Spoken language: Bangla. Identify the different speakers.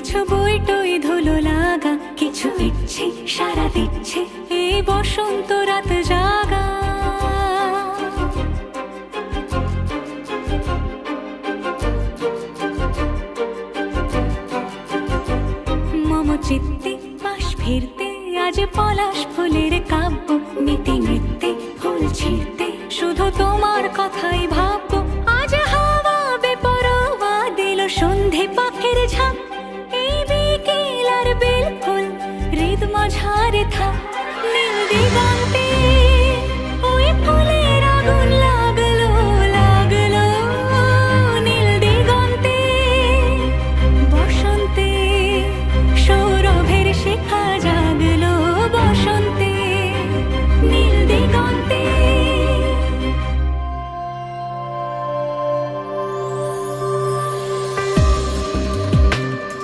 Speaker 1: কিছু বই টই ধুলো লাগা, কিছু ইচ্ছে সারা দিচ্ছে এই বসন্ত রাত জাগা। মম চিত্তে পাশ ফিরতে আজ পলাশ ফুলের কাব্য, নিতে নৃত্যে ফুল ছিঁড়তে শুধু তোমার কথাই ভাববো। আজ হাওয়া বেপরোয়া দিল সন্ধে পাখের ঝাঁক, এই বিকেল আর বেল ফুল হৃদ মাঝারে থাক।